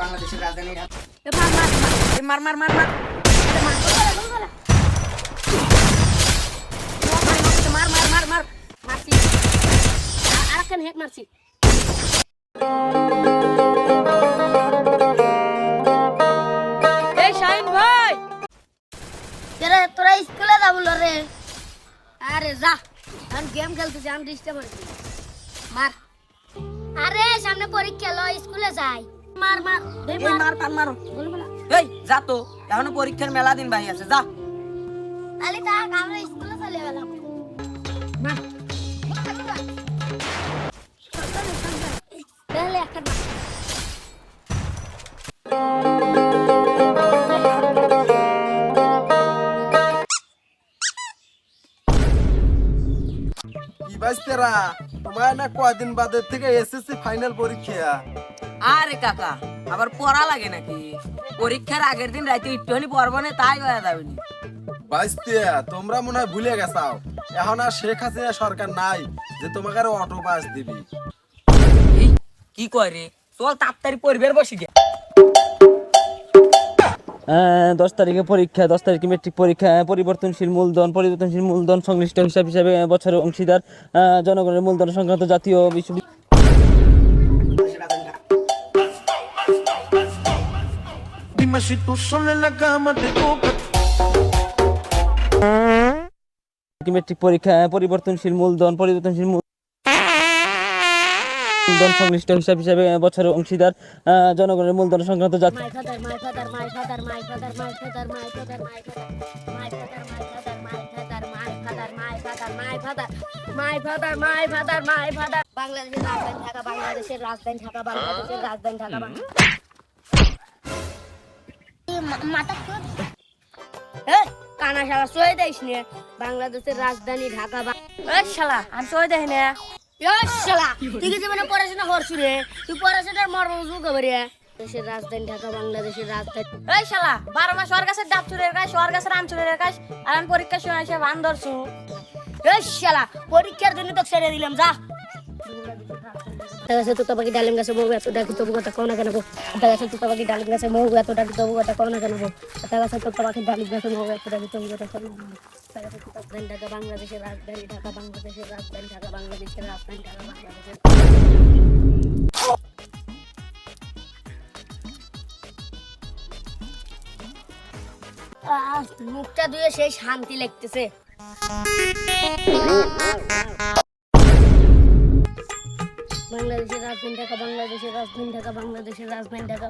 বাংলাদেশের রাজধানী মার মার মার মার মার মার মার মার মারছি আরেকখান হেক মারছি। এই শাহিন ভাই তোরা স্কুলে যাবো রে? আরে যা, আমি গেম খেলতেছি, আমি ডিস্টার্ব হচ্ছি। মার। আরে সামনে পরীক্ষা, লো স্কুলে যাই। মার মার এই মার পান মারো। এই যা তো, এখনো পরীক্ষার মেলা দিন ভাই আছে, যা। তাহলে তা আমরা স্কুলে চলে গেলাম। মার তাহলে একটা কি বাইস্তেরা, তোমার না কয়দিন বাদে থেকে এসএসসি ফাইনাল পরীক্ষা? আরে কাকা, আবার পড়া লাগে নাকি? পরীক্ষার আগের দিন রাতে একটুখানি পড়বো না, তাই হয়ে যাবে নি। বাইস্তে তোমরা মনে হয় ভুলে গেছাও, এখন আর শেখ হাসিনা সরকার নাই যে তোমাকে আর অটো পাস দিবি। এই, কি করে চল তাড়াতাড়ি পরিবার বসে গে। 10 তারিখে পরীক্ষা, 10 তারিখে মেট্রিক পরীক্ষা। পরিবর্তনশীল মূলধন সংশ্লিষ্ট হিসাব হিসাবে বছরের অংশীদার জনগণের মূলধন সংক্রান্ত জাতীয় Dime si tú sola en la cama te toca. Metric পরীক্ষা। পরিবর্তনশীল মূলধন সংশ্লিষ্ট হিসাব হিসাবে বছরের অংশীদার জনগণের মূলধন সংক্রান্ত জাতীয় বাংলাদেশের রাজধানী ঢাকা, বাংলাদেশের রাজধানী ঢাকা। কানা শালা সয়ে দেয়স নে, বাংলাদেশের রাজধানী ঢাকা। এই শালা আমি সই দেখি না। শালা তুই কি জীবনে পড়াশোনা করছু রে? তুই পড়াশোনার মর্ম বুঝবো রে। দেশের রাজধানী ঢাকা, বাংলাদেশের রাজধানী। এই শালা 12 মাস ওর কাছে ডাব চুরের কাজ, ওর কাছে রাম চুরের কাজ, আর আমি পরীক্ষার সময় এসে ভান ধরছু। এই শালা পরীক্ষার জন্য তো ছেড়ে দিলাম, যা। গাছে তোতা পাখি ডালিম গাছে মৌ এত ডাকি তবু কথা কও না কেন? গাছে তোতা পাখি ডালিম গাছে মৌ এত ডাকি তবু কথা কও না কেন? গাছে তোতা পাখি ডালিম গাছে মৌ এত ডাকি তবু কথা কও না কেন? রাজধানী ঢাকা, বাংলাদেশের রাজধানী ঢাকা, বাংলাদেশের রাজধানী ঢাকা, বাংলাদেশের রাজধানী ঢাকা, বাংলাদেশের। মুখটা ধুয়ে সেই শান্তি লাগতেছে। বাংলাদেশের রাজধানী ঢাকা, বাংলাদেশের রাজধানী ঢাকা, বাংলাদেশের রাজধানী ঢাকা।